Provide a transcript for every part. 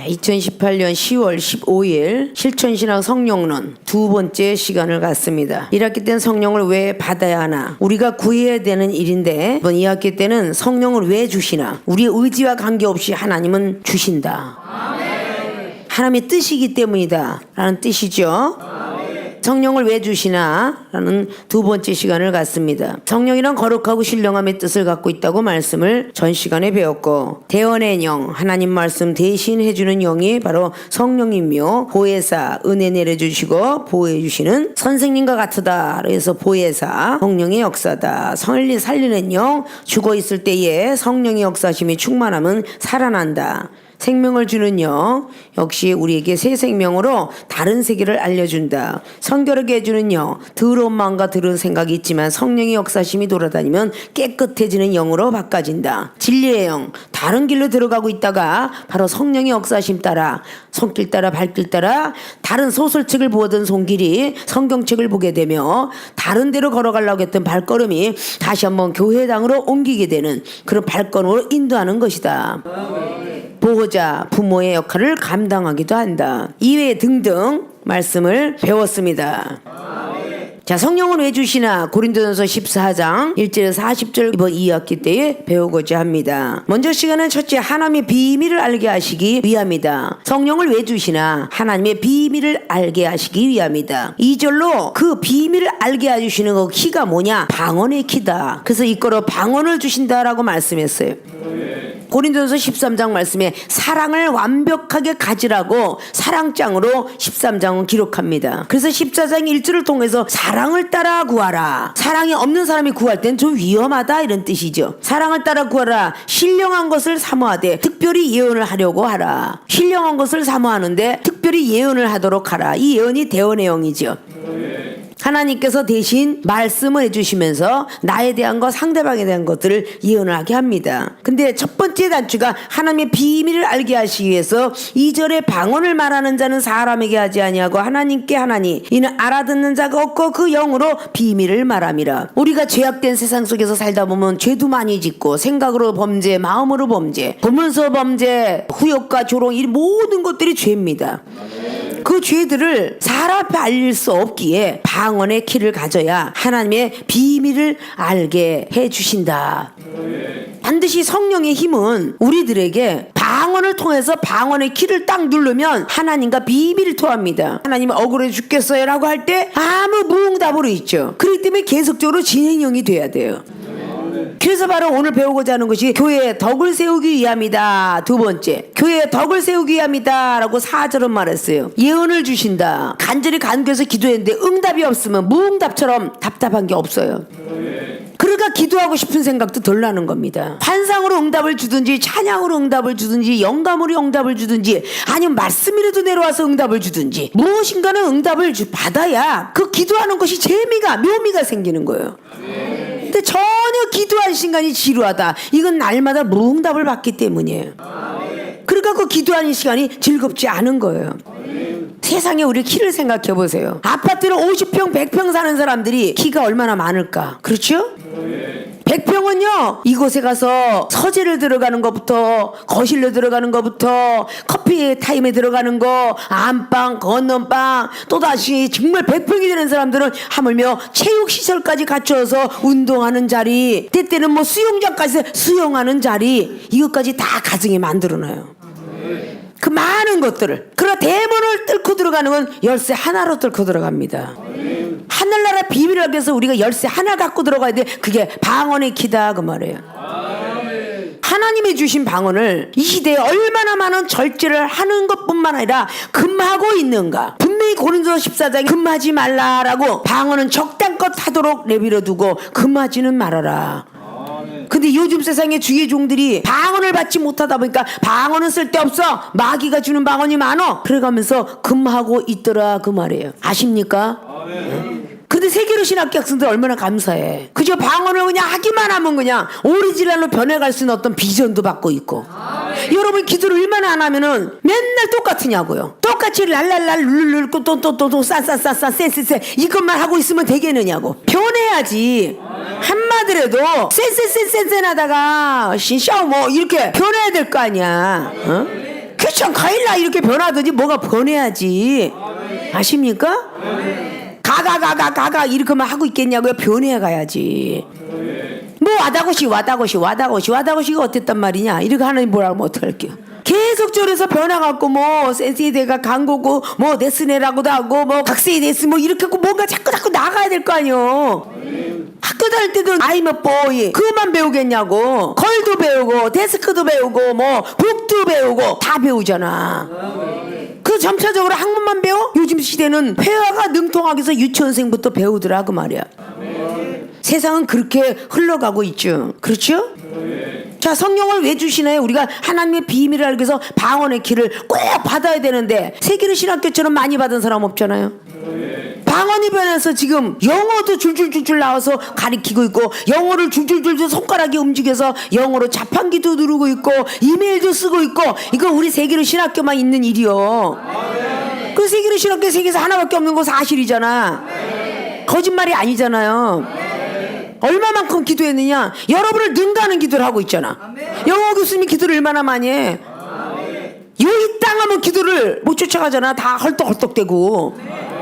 2018년 10월 15일 실천신앙 성령론 두 번째 시간을 갖습니다. 1학기 때는 성령을 왜 받아야 하나, 우리가 구해야 되는 일인데 이번 2학기 때는 성령을 왜 주시나, 우리의 의지와 관계없이 하나님은 주신다. 하나님의 뜻이기 때문이다 라는 뜻이죠. 성령을 왜 주시나 라는 두 번째 시간을 갖습니다. 성령이란 거룩하고 신령함의 뜻을 갖고 있다고 말씀을 전 시간에 배웠고, 대언의 영, 하나님 말씀 대신 해주는 영이 바로 성령이며, 보혜사, 은혜 내려주시고 보호해주시는 선생님과 같으다. 그래서 보혜사, 성령의 역사다. 살리는 영, 죽어있을 때에 성령의 역사심이 충만하면 살아난다. 생명을 주는 영, 역시 우리에게 새 생명으로 다른 세계를 알려준다. 성결하게 해주는 영, 더러운 마음과 더러운 생각이 있지만 성령의 역사심이 돌아다니면 깨끗해지는 영으로 바꿔진다. 진리의 영, 다른 길로 들어가고 있다가 바로 성령의 역사심 따라, 손길 따라 발길 따라 다른 소설책을 보던 손길이 성경책을 보게 되며 다른 데로 걸어가려고 했던 발걸음이 다시 한번 교회당으로 옮기게 되는 그런 발걸음으로 인도하는 것이다. 보호자, 부모의 역할을 감당하기도 한다. 이외에 등등 말씀을 배웠습니다. 자, 성령을 왜 주시나, 고린도전서 14장 1절에서 40절 이번 2학기 때에 배우고자 합니다. 먼저 시간은 첫째, 하나님의 비밀을 알게 하시기 위함이다. 성령을 왜 주시나, 하나님의 비밀을 알게 하시기 위함이다. 2절로 그 비밀을 알게 해주시는 그 키가 뭐냐, 방언의 키다. 그래서 이거로 방언을 주신다라고 말씀했어요. 고린도전서 13장 말씀에 사랑을 완벽하게 가지라고 사랑장으로 13장은 기록합니다. 그래서 14장 1절을 통해서 사랑을 따라 구하라. 사랑이 없는 사람이 구할 땐 좀 위험하다 이런 뜻이죠. 사랑을 따라 구하라. 신령한 것을 사모하되 특별히 예언을 하려고 하라. 신령한 것을 사모하는데 특별히 예언을 하도록 하라. 이 예언이 대언의 영이죠. 하나님께서 대신 말씀을 해주시면서 나에 대한 것, 상대방에 대한 것들을 예언을 하게 합니다. 근데 첫 번째 단추가 하나님의 비밀을 알게 하시기 위해서 2절에 방언을 말하는 자는 사람에게 하지 아니하고 하나님께 하나니, 이는 알아듣는 자가 없고 그 영으로 비밀을 말함이라. 우리가 죄악된 세상 속에서 살다 보면 죄도 많이 짓고, 생각으로 범죄, 마음으로 범죄, 보면서 범죄, 후욕과 조롱, 이 모든 것들이 죄입니다. 그 죄들을 사람 앞에 알릴 수 없기에 방언의 키를 가져야 하나님의 비밀을 알게 해주신다. 반드시 성령의 힘은 우리들에게 방언을 통해서 방언의 키를 딱 누르면 하나님과 비밀을 통합니다. 하나님 억울해 죽겠어요 라고 할 때 아무 무응답으로 있죠. 그렇기 때문에 계속적으로 진행형이 돼야 돼요. 그래서 바로 오늘 배우고자 하는 것이 교회의 덕을 세우기 위함이다. 두 번째, 교회의 덕을 세우기 위함이다 라고 4절은 말했어요. 예언을 주신다. 간절히 간구해서 기도했는데 응답이 없으면 무응답처럼 답답한 게 없어요. 그러니까 기도하고 싶은 생각도 덜 나는 겁니다. 환상으로 응답을 주든지, 찬양으로 응답을 주든지, 영감으로 응답을 주든지, 아니면 말씀이라도 내려와서 응답을 주든지, 무엇인가는 응답을 받아야 그 기도하는 것이 재미가, 묘미가 생기는 거예요. 근데 전혀 기도한 시간이 지루하다. 이건 날마다 무응답을 받기 때문이에요. 그러니까 그 기도하는 시간이 즐겁지 않은 거예요. 세상에 우리 키를 생각해 보세요. 아파트를 50평, 100평 사는 사람들이 키가 얼마나 많을까? 그렇죠? 100평은요, 이곳에 가서 서재를 들어가는 것부터, 거실로 들어가는 것부터, 커피 타임에 들어가는 거, 안방, 건넌방, 또다시 정말 100평이 되는 사람들은 하물며 체육시설까지 갖춰서 운동하는 자리, 때때는 뭐 수영장까지 수영하는 자리, 이것까지 다 가정에 만들어놔요. 그 많은 것들을. 그러나 대문을 뚫고 들어가는 건 열쇠 하나로 뚫고 들어갑니다. 하늘나라 비밀을 알기 위해서 우리가 열쇠 하나 갖고 들어가야 돼. 그게 방언의 키다 그 말이에요. 하나님이 주신 방언을 이 시대에 얼마나 많은 절제를 하는 것뿐만 아니라 금하고 있는가. 분명히 고린도서 14장에 금하지 말라라고, 방언은 적당껏 하도록 내버려 두고 금하지는 말아라. 근데 요즘 세상에 주의 종들이 방언을 받지 못하다 보니까 방언은 쓸데없어, 마귀가 주는 방언이 많어, 그래가면서 금하고 있더라 그 말이에요. 아십니까? 근데 세계로 신학교 학생들 얼마나 감사해. 그저 방언을 그냥 하기만 하면 그냥 오리지널로 변해갈 수 있는 어떤 비전도 받고 있고. 여러분 기도를 얼마나 안 하면은 맨날 똑같으냐고요. 똑같이 랄랄랄 룰룰 또또또또 싸싸싸싸 쎄쎄쎄 이것만 하고 있으면 되겠느냐고. 변해야지. 한마디라도 쎄쎄쎄쎄쎄 하다가 신샤오 뭐 이렇게 변해야 될 거 아니야. 어? 쾌청 가일라 이렇게 변하든지 뭐가 변해야지. 아십니까? 가가 이렇게만 하고 있겠냐고요. 변해가야지. 뭐 와다고시가 어땠단 말이냐 이렇게 하나님 뭐라고 하면 어떡할게요. 계속 저래서 변화갖고 뭐 센세이대가 간거고 뭐 데스네라고도 하고 뭐 각세이데스 뭐 이렇게 하고 뭔가 자꾸 나가야 될 거 아니요. 학교 다닐 때도 아이몇 보이 그것만 배우겠냐고. 컬도 배우고 데스크도 배우고 뭐 북도 배우고 다 배우잖아. 그 점차적으로 학문만 배워? 요즘 시대는 회화가 능통하게 해서 유치원생부터 배우더라 그 말이야. 세상은 그렇게 흘러가고 있죠. 그렇죠? 자, 성령을 왜 주시나요? 우리가 하나님의 비밀을 알기 위해서 방언의 길을 꼭 받아야 되는데 세계를 신학교처럼 많이 받은 사람 없잖아요. 방언이 변해서 지금 영어도 줄줄줄줄 나와서 가리키고 있고 영어를 줄줄줄줄 손가락이 움직여서 영어로 자판기도 누르고 있고 이메일도 쓰고 있고 이거 우리 세계를 신학교만 있는 일이요. 그 세계를 신학교 세계에서 하나밖에 없는 거 사실이잖아. 거짓말이 아니잖아요. 얼마만큼 기도했느냐? 여러분을 능가하는 기도를 하고 있잖아. 영어 교수님이 기도를 얼마나 많이 해? 여기 땅 하면 기도를 못 쫓아가잖아. 다 헐떡헐떡대고.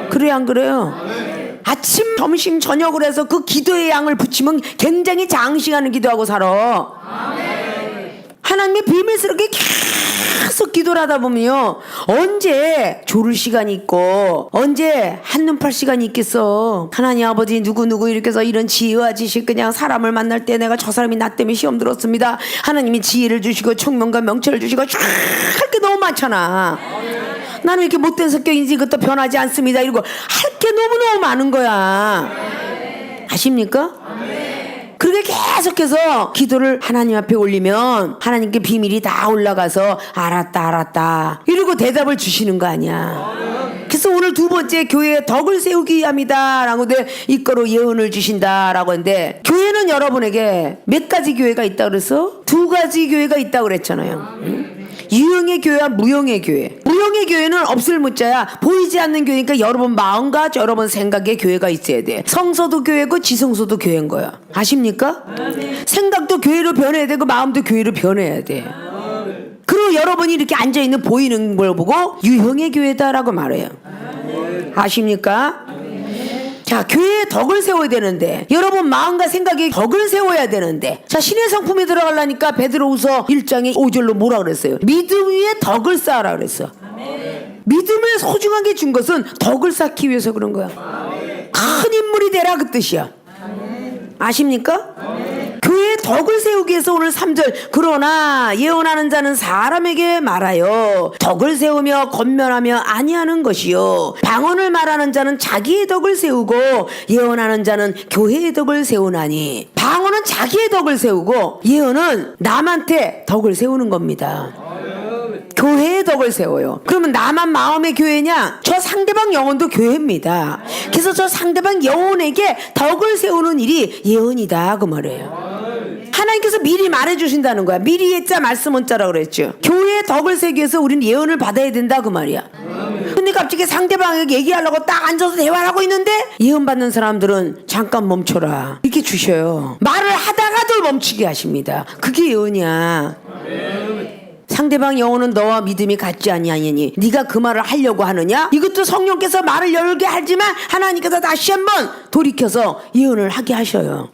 그래요 안 그래요? 아침 점심 저녁을 해서 그 기도의 양을 붙이면 굉장히 장시간을 기도하고 살아. 하나님의 비밀스럽게 계속 기도를 하다 보면요 언제 졸을 시간이 있고 언제 한눈 팔 시간이 있겠어. 하나님 아버지 누구 이렇게 해서 이런 지혜와 지식 그냥 사람을 만날 때 내가 저 사람이 나 때문에 시험 들었습니다. 하나님이 지혜를 주시고 총명과 명철을 주시고 쫙 할 게 너무 많잖아. 나는 이렇게 못된 성격인지 그것도 변하지 않습니다 이러고 할 게 너무너무 많은 거야. 아십니까? 그렇게 계속해서 기도를 하나님 앞에 올리면 하나님께 비밀이 다 올라가서 알았다 이러고 대답을 주시는 거 아니야. 그래서 오늘 두 번째 교회에 덕을 세우기 위함이다 라고 이거로 예언을 주신다라고 했는데 교회는 여러분에게 몇 가지 교회가 있다 그래서 두 가지 교회가 있다고 그랬잖아요. 유형의 교회와 무형의 교회. 무형의 교회는 없을 무자야. 보이지 않는 교회니까 여러분 마음과 여러분 생각의 교회가 있어야 돼. 성서도 교회고 지성소도 교회인 거야. 아십니까? 생각도 교회로 변해야 되고 마음도 교회로 변해야 돼. 그리고 여러분이 이렇게 앉아있는 보이는 걸 보고 유형의 교회다라고 말해요. 아십니까? 자, 교회에 덕을 세워야 되는데 여러분 마음과 생각에 덕을 세워야 되는데 자, 신의 성품에 들어가려니까 베드로후서 1장에 5절로 뭐라 그랬어요? 믿음 위에 덕을 쌓아라 그랬어. 믿음을 소중하게 준 것은 덕을 쌓기 위해서 그런 거야. 큰 인물이 되라 그 뜻이야. 아십니까? 교회에 덕을 세우기 위해서 오늘 3절 그러나 예언하는 자는 사람에게 말하여 덕을 세우며 권면하며 아니하는 것이요 방언을 말하는 자는 자기의 덕을 세우고 예언하는 자는 교회의 덕을 세우나니. 방언은 자기의 덕을 세우고 예언은 남한테 덕을 세우는 겁니다. 교회의 덕을 세워요. 그러면 나만 마음의 교회냐? 저 상대방 영혼도 교회입니다. 그래서 저 상대방 영혼에게 덕을 세우는 일이 예언이다 그 말이에요. 하나님께서 미리 말해주신다는 거야. 미리 했자 말씀은 자라고 그랬죠. 교회의 덕을 세우기 위해서 우리는 예언을 받아야 된다 그 말이야. 근데 갑자기 상대방에게 얘기하려고 딱 앉아서 대화를 하고 있는데 예언 받는 사람들은 잠깐 멈춰라 이렇게 주셔요. 말을 하다가도 멈추게 하십니다. 그게 예언이야. 상대방 영혼은 너와 믿음이 같지 아니하니 네가 그 말을 하려고 하느냐? 이것도 성령께서 말을 열게 하지만 하나님께서 다시 한번 돌이켜서 예언을 하게 하셔요.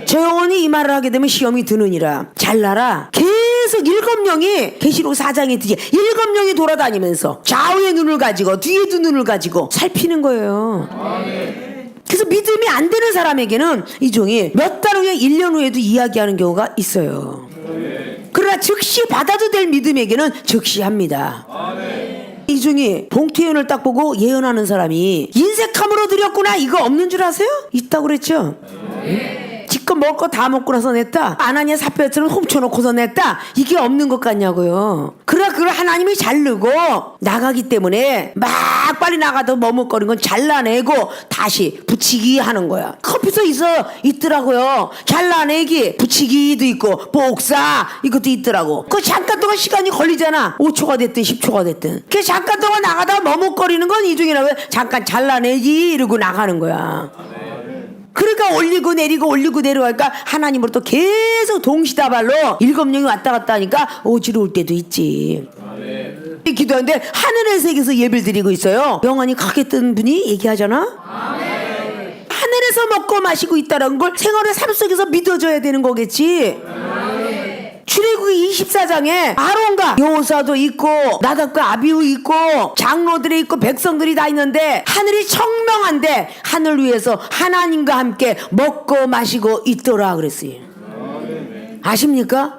저 영혼이 이 말을 하게 되면 시험이 드느니라. 잘나라. 계속 7명이 계시록 4장에 뒤에 7명이 돌아다니면서 좌우의 눈을 가지고 뒤에도 눈을 가지고 살피는 거예요. 그래서 믿음이 안 되는 사람에게는 이 종이 몇 달 후에 1년 후에도 이야기하는 경우가 있어요. 그러나 즉시 받아도 될 믿음에게는 즉시 합니다. 이 중에 봉투예언을 딱 보고 예언하는 사람이 인색함으로 드렸구나 이거 없는 줄 아세요? 있다고 그랬죠? 지껏 먹을 거 다 먹고 나서 냈다. 아나니아 삽배처럼 훔쳐놓고서 냈다. 이게 없는 것 같냐고요. 그러나 그걸 하나님이 자르고 나가기 때문에 막 빨리 나가도 머뭇거리는 건 잘라내고 다시 붙이기 하는 거야. 컴퓨터 있더라고요. 잘라내기 붙이기도 있고 복사 이것도 있더라고. 그 잠깐 동안 시간이 걸리잖아. 5초가 됐든 10초가 됐든. 그 잠깐 동안 나가다가 머뭇거리는 건 이 중이라고 잠깐 잘라내기 이러고 나가는 거야. 그러니까 올리고 내리고 올리고 내려가니까 하나님으로 또 계속 동시다발로 7명이 왔다 갔다 하니까 어지러울 때도 있지. 기도하는데 하늘의 세계에서 예배를 드리고 있어요. 영원히 가겠다는 분이 얘기하잖아. 하늘에서 먹고 마시고 있다는 걸 생활의 삶 속에서 믿어줘야 되는 거겠지. 출애굽기 24장에 아론과 여호수아도 있고 나답과 아비후 있고 장로들이 있고 백성들이 다 있는데 하늘이 청명한데 하늘 위에서 하나님과 함께 먹고 마시고 있더라 그랬어요. 아십니까?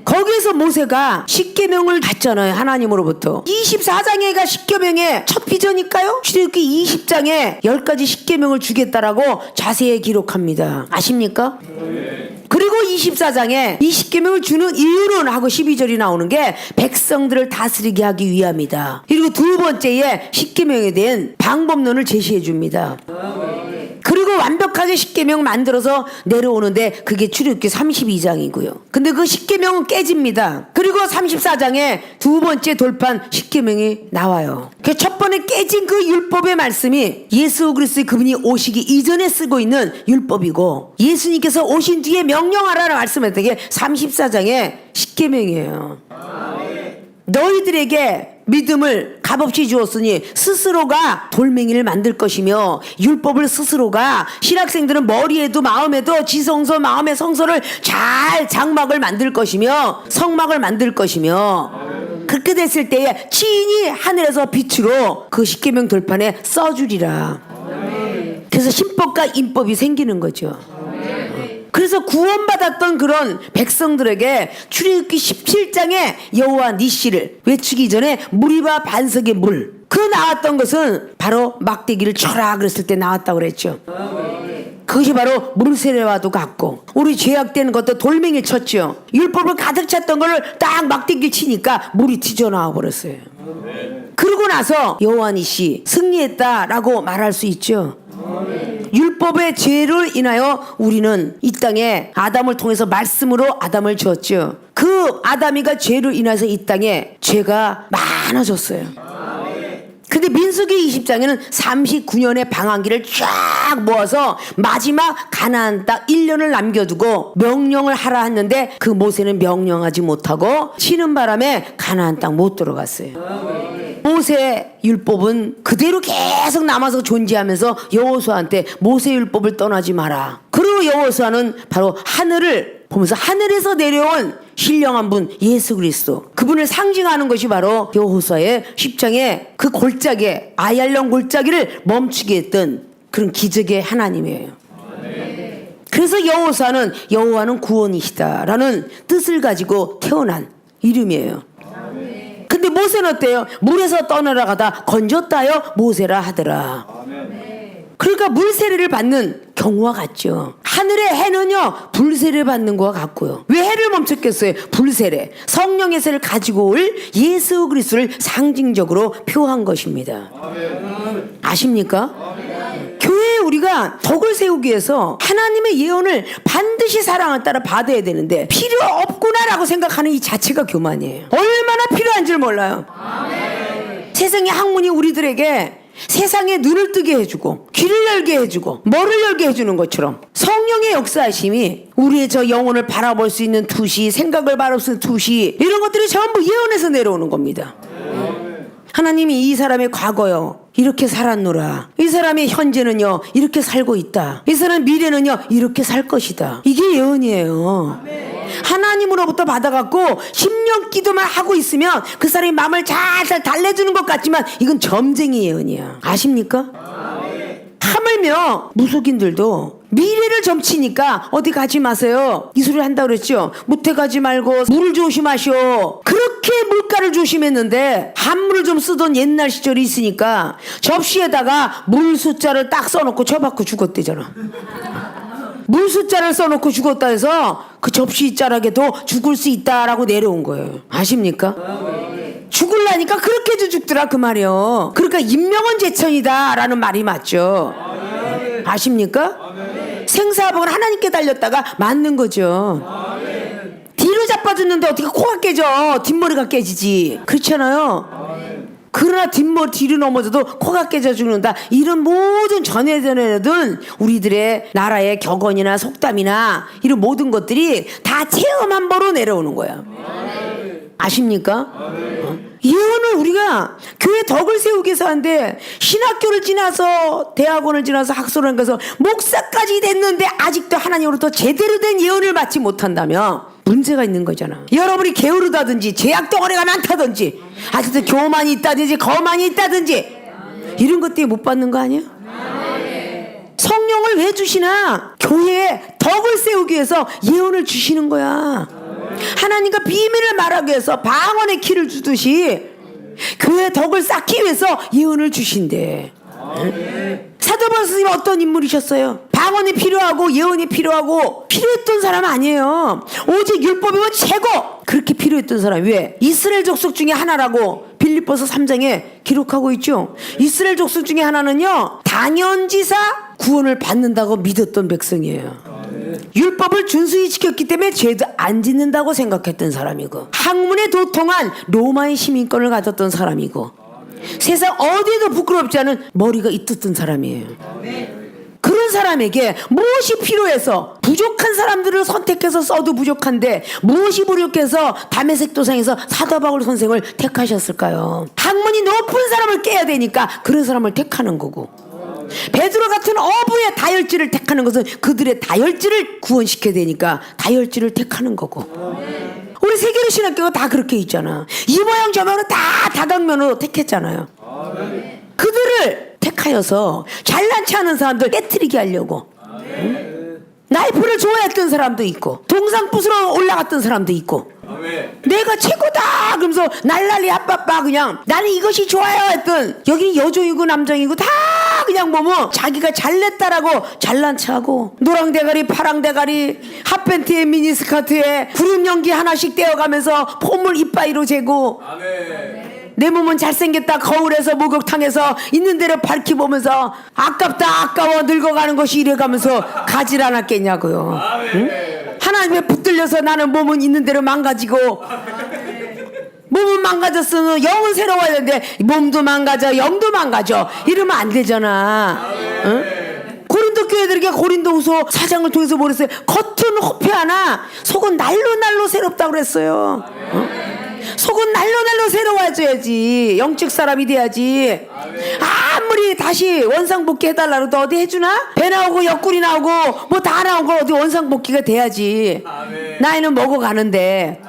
거기에서 모세가 십계명을 받잖아요. 하나님으로부터. 24장에가 십계명의 첫 비전일까요? 출애굽기 20장에 10가지 십계명을 주겠다라고 자세히 기록합니다. 아십니까? 그리고 24장에 이 십계명을 주는 이유는 하고 12절이 나오는 게 백성들을 다스리게 하기 위함이다. 그리고 두 번째에 십계명에 대한 방법론을 제시해 줍니다. 그리고 완벽하게 십계명 만들어서 내려오는데 그게 출애굽기 32장이고요. 근데 그 십계명은 깨집니다. 그리고 34장에 두 번째 돌판 십계명이 나와요. 그 첫 번에 깨진 그 율법의 말씀이 예수 그리스도의 그분이 오시기 이전에 쓰고 있는 율법이고 예수님께서 오신 뒤에 명령하라는 말씀했던 게 34장의 십계명이에요. 너희들에게 믿음을 값없이 주었으니 스스로가 돌멩이를 만들 것이며 율법을 스스로가 신학생들은 머리에도 마음에도 지성소 마음의 성소를 잘 장막을 만들 것이며 성막을 만들 것이며 그렇게 됐을 때에 친히 하늘에서 빛으로 그 십계명 돌판에 써주리라. 그래서 신법과 인법이 생기는 거죠. 그래서 구원받았던 그런 백성들에게 출애굽기 17장에 여호와 니시를 외치기 전에 무리바 반석의 물, 그 나왔던 것은 바로 막대기를 쳐라 그랬을 때 나왔다고 그랬죠. 그것이 바로 물세례와도 같고 우리 죄악되는 것도 돌멩이를 쳤죠. 율법을 가득 찼던 거를 딱 막대기를 치니까 물이 튀어나와 버렸어요. 그러고 나서 여호와 니시 승리했다라고 말할 수 있죠. 율법의 죄를 인하여 우리는 이 땅에 아담을 통해서 말씀으로 아담을 지었죠. 그 아담이가 죄를 인해서 이 땅에 죄가 많아졌어요. 근데 민수기 20장에는 39년의 방황기를 쫙 모아서 마지막 가나안 땅 1년을 남겨두고 명령을 하라 했는데 그 모세는 명령하지 못하고 치는 바람에 가나안 땅 못 들어갔어요. 모세 율법은 그대로 계속 남아서 존재하면서 여호수아한테 모세 율법을 떠나지 마라. 그리고 여호수아는 바로 하늘을 보면서 하늘에서 내려온 신령한 분 예수 그리스도 그분을 상징하는 것이 바로 여호수아의 10장에 그 골짜기에 아얄령 골짜기를 멈추게 했던 그런 기적의 하나님이에요. 그래서 여호와는 구원이시다라는 뜻을 가지고 태어난 이름이에요. 근데 모세는 어때요? 물에서 떠나라가다 건졌다여 모세라 하더라. 그러니까 물세례를 받는 경우와 같죠. 하늘의 해는요 불세례를 받는 거와 같고요. 왜 해를 멈췄겠어요? 불세례, 성령의 세를 가지고 올 예수 그리스도를 상징적으로 표한 것입니다. 아십니까? 교회에 우리가 덕을 세우기 위해서 하나님의 예언을 반드시 사랑을 따라 받아야 되는데 필요 없구나라고 생각하는 이 자체가 교만이에요. 얼마나 필요한지를 몰라요. 세상의 학문이 우리들에게 세상에 눈을 뜨게 해주고 귀를 열게 해주고 머리를 열게 해주는 것처럼 성령의 역사하심이 우리의 저 영혼을 바라볼 수 있는 투시, 생각을 바라볼 수 있는 투시, 이런 것들이 전부 예언에서 내려오는 겁니다. 하나님이 이 사람의 과거요 이렇게 살았노라, 이 사람의 현재는요 이렇게 살고 있다, 이 사람의 미래는요 이렇게 살 것이다. 이게 예언이에요. 하나님으로부터 받아갖고 10년 기도만 하고 있으면 그 사람이 마음을 잘 달래주는 것 같지만 이건 점쟁이 예언이야. 아십니까? 하물며 무속인들도 미래를 점치니까 어디 가지 마세요 이 소리를 한다고 그랬죠. 무태 가지 말고 물을 조심하시오. 그렇게 물가를 조심했는데 한물을 좀 쓰던 옛날 시절이 있으니까 접시에다가 물 숫자를 딱 써놓고 쳐박고 죽었대잖아. 물 숫자를 써놓고 죽었다 해서 그 접시 자락에도 죽을 수 있다라고 내려온 거예요. 아십니까? 죽을라니까 그렇게도 죽더라 그 말이요. 그러니까 인명은 제천이다 라는 말이 맞죠. 아십니까? 생사복은 하나님께 달렸다가 맞는 거죠. 뒤로 자빠졌는데 어떻게 코가 깨져? 뒷머리가 깨지지. 그렇잖아요. 그러나 뒷머리 뒤로 넘어져도 코가 깨져 죽는다. 이런 모든 전해전해든 우리들의 나라의 격언이나 속담이나 이런 모든 것들이 다 체험 한 번으로 내려오는 거야. 아십니까? 예언을 우리가 교회 덕을 세우기 위해서 하는데 신학교를 지나서 대학원을 지나서 학술을 가서 목사까지 됐는데 아직도 하나님으로부터 제대로 된 예언을 받지 못한다면 문제가 있는 거잖아. 여러분이 게으르다든지 제약 덩어리가 많다든지 아직도 교만이 있다든지 거만이 있다든지 이런 것 때문에 못 받는 거 아니야? 성령을 왜 주시나? 교회에 덕을 세우기 위해서 예언을 주시는 거야. 하나님과 비밀을 말하기 위해서 방언의 키를 주듯이 교회에 덕을 쌓기 위해서 예언을 주신대. 사도 바울 스님은 어떤 인물이셨어요? 방언이 필요하고 예언이 필요했던 사람 아니에요. 오직 율법이면 최고! 그렇게 필요했던 사람. 왜? 이스라엘 족속 중에 하나라고 빌립보서 3장에 기록하고 있죠. 이스라엘 족속 중에 하나는요, 당연지사 구원을 받는다고 믿었던 백성이에요. 율법을 준수히 지켰기 때문에 죄도 안 짓는다고 생각했던 사람이고, 학문에 도통한 로마의 시민권을 가졌던 사람이고, 세상 어디에도 부끄럽지 않은 머리가 있었던 사람이에요. 그런 사람에게 무엇이 필요해서 부족한 사람들을 선택해서 써도 부족한데 무엇이 부족해서 다메섹 도상에서 사도 바울 선생을 택하셨을까요? 학문이 높은 사람을 깨야 되니까 그런 사람을 택하는 거고, 베드로 같은 어부의 다혈질을 택하는 것은 그들의 다혈질을 구원시켜야 되니까 다혈질을 택하는 거고, 우리 세계로 신학교가 다 그렇게 있잖아. 이 모양 저 모양으로 다 다각면으로 택했잖아요. 그들을 택하여서 잘난치 않은 사람들 깨트리게 하려고, 나이프를 좋아했던 사람도 있고 동상 부스러 올라갔던 사람도 있고, 내가 최고다 그러면서 날라리 아빠빠 그냥 나는 이것이 좋아요 했던, 여기는 여종이고 남종이고 다 그냥 보면 자기가 잘냈다라고 잘난 체하고, 노랑 대가리 파랑 대가리 핫팬티에 미니스커트에 구름 연기 하나씩 떼어가면서 폼을 이빠이로 재고, 내 몸은 잘생겼다 거울에서 목욕탕에서 있는 대로 밝히 보면서 아깝다 아까워 늙어가는 것이 이래가면서 가질 않았겠냐고요. 응? 하나님에 붙들려서 나는 몸은 있는 대로 망가지고, 몸은 망가졌으면 영은 새로워야 되는데 몸도 망가져 영도 망가져 이러면 안 되잖아. 응? 고린도 교회들에게 고린도후서 4장을 통해서 뭐랬어요? 겉은 호패 하나 속은 날로 새롭다고 그랬어요. 응? 속은 날로 새로워져야지 영적 사람이 돼야지. 아무리 다시 원상복귀 해달라 그래도 어디 해주나? 배 나오고 옆구리 나오고 뭐 다 나오고 어디 원상복귀가 돼야지. 나이는 먹어가는데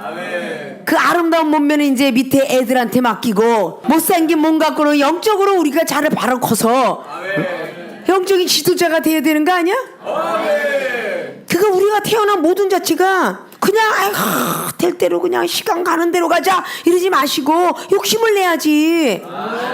그 아름다운 몸매는 이제 밑에 애들한테 맡기고, 못생긴 몸 갖고는 영적으로 우리가 자를 바로 커서 영적인 지도자가 돼야 되는 거 아니야? 그거 우리가 태어난 모든 자체가 그냥 될 대로 그냥 시간 가는 대로 가자 이러지 마시고 욕심을 내야지.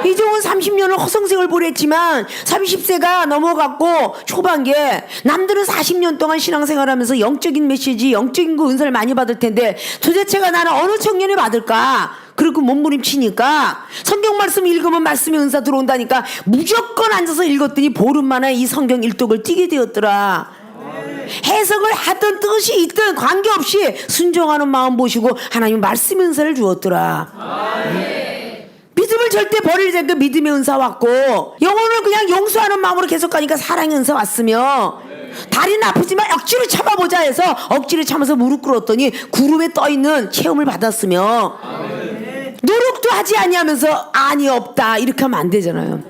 이종은 30년을 허송세월 보냈지만 30세가 넘어갔고 초반기에, 남들은 40년 동안 신앙생활하면서 영적인 메시지 영적인 거 은사를 많이 받을 텐데 도대체가 나는 어느 청년이 받을까? 그리고 몸부림치니까 성경 말씀 읽으면 말씀의 은사 들어온다니까 무조건 앉아서 읽었더니 보름 만에 이 성경 일독을 띄게 되었더라. 해석을 하든 뜻이 있든 관계없이 순종하는 마음 보시고 하나님 말씀의 은사를 주었더라. 믿음을 절대 버리지 않고 믿음의 은사 왔고, 영혼을 그냥 용서하는 마음으로 계속 가니까 사랑의 은사 왔으며, 다리는 아프지만 억지로 참아보자 해서 억지로 참아서 무릎 꿇었더니 구름에 떠있는 체험을 받았으며, 노력도 하지 아니하면서 아니 없다 이렇게 하면 안 되잖아요.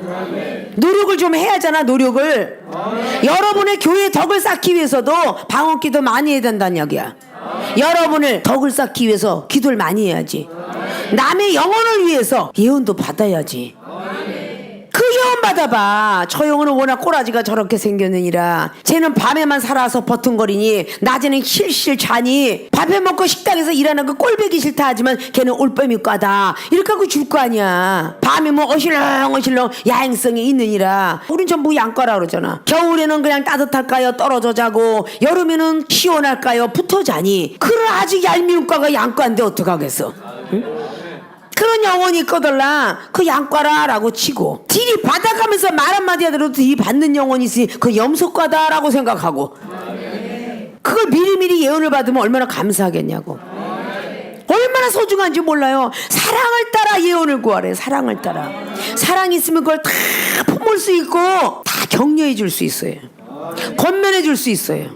노력을 좀 해야 하잖아. 노력을. 여러분의 교회에 덕을 쌓기 위해서도 방언기도 많이 해야 된다는 이야기야. 여러분을 덕을 쌓기 위해서 기도를 많이 해야지. 남의 영혼을 위해서 예언도 받아야지. 그 예언 받아봐. 저 영혼은 워낙 꼬라지가 저렇게 생겼느니라. 쟤는 밤에만 살아서 버튼거리니 낮에는 실실 자니, 밥해 먹고 식당에서 일하는 그 꼴배기 싫다 하지만 걔는 올빼미 과다 이렇게 하고 줄 거 아니야. 밤에 뭐 어실렁 야행성이 있느니라. 우린 전부 양과라 그러잖아. 겨울에는 그냥 따뜻할까요? 떨어져 자고, 여름에는 시원할까요? 붙어 자니. 그런 아주 얄미운 과가 양과인데 어떡하겠어. 응? 그런 영혼이 있거들라 그 양과라라고 치고, 딜이 받아가면서 말 한마디 하더라도 딜이 받는 영혼이 있으니 그 염소과다라고 생각하고, 그걸 미리미리 예언을 받으면 얼마나 감사하겠냐고. 얼마나 소중한지 몰라요. 사랑을 따라 예언을 구하래. 사랑을 따라. 사랑이 있으면 그걸 다 품을 수 있고 다 격려해 줄 수 있어요. 권면해 줄 수 있어요.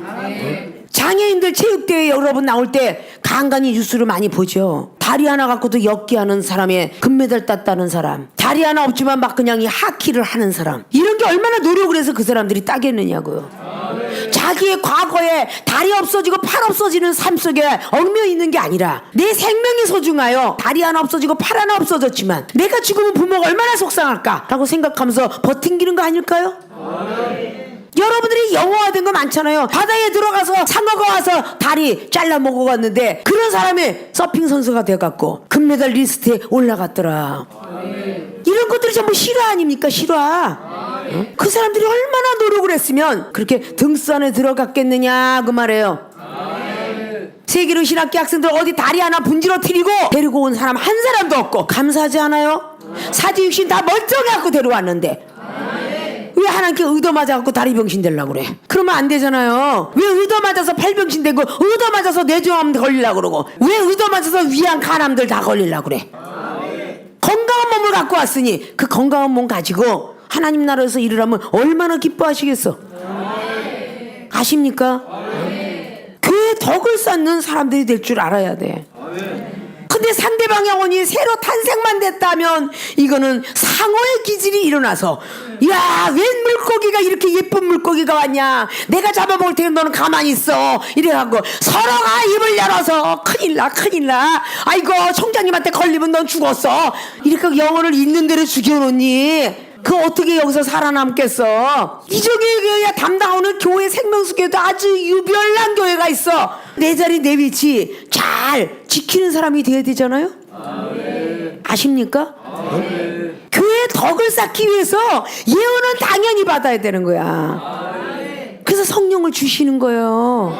장애인들 체육대회 여러분 나올 때 간간히 뉴스를 많이 보죠. 다리 하나 갖고도 역기하는 사람의 금메달 땄다는 사람, 다리 하나 없지만 막 그냥 이 하키를 하는 사람, 이런 게 얼마나 노력을 해서 그 사람들이 따겠느냐고요. 자기의 과거에 다리 없어지고 팔 없어지는 삶 속에 얽매여 있는 게 아니라 내 생명이 소중하여 다리 하나 없어지고 팔 하나 없어졌지만 내가 죽으면 부모가 얼마나 속상할까라고 생각하면서 버팅기는 거 아닐까요? 여러분들이 영화화된 거 많잖아요. 바다에 들어가서 상어가 와서 다리 잘라 먹어갔는데 그런 사람이 서핑 선수가 돼갖고 금메달 리스트에 올라갔더라. 이런 것들이 전부 실화 아닙니까? 실화. 그 사람들이 얼마나 노력을 했으면 그렇게 등산에 들어갔겠느냐 그 말이에요. 세계로 신학교 학생들 어디 다리 하나 분지러뜨리고 데리고 온 사람 한 사람도 없고 감사하지 않아요? 사지 육신 다 멀쩡해갖고 데려왔는데 왜 하나님께 의도 맞아갖고 다리 병신 되려고 그래? 그러면 안 되잖아요. 왜 의도 맞아서 팔병신 되고 의도 맞아서 뇌종암 걸리려고 그러고 왜 의도 맞아서 위암 간암들 다 걸리려고 그래? 건강한 몸을 갖고 왔으니 그 건강한 몸 가지고 하나님 나라에서 일을 하면 얼마나 기뻐하시겠어? 아십니까? 교회 덕을 쌓는 사람들이 될 줄 알아야 돼. 근데 상대방 영혼이 새로 탄생만 됐다면 이거는 상호의 기질이 일어나서 야, 웬 물고기가 이렇게 예쁜 물고기가 왔냐, 내가 잡아먹을 테니 너는 가만히 있어 이래갖고 서로가 입을 열어서 큰일 나 아이고 총장님한테 걸리면 넌 죽었어 이렇게 영혼을 있는 대로 죽여놓니 그 어떻게 여기서 살아남겠어? 이종의 교회야 담당하는 교회 생명수교도 아주 유별난 교회가 있어. 내 자리 내 위치 잘 지키는 사람이 돼야 되잖아요. 아십니까? 교회의 덕을 쌓기 위해서 예언은 당연히 받아야 되는 거야. 그래서 성령을 주시는 거예요.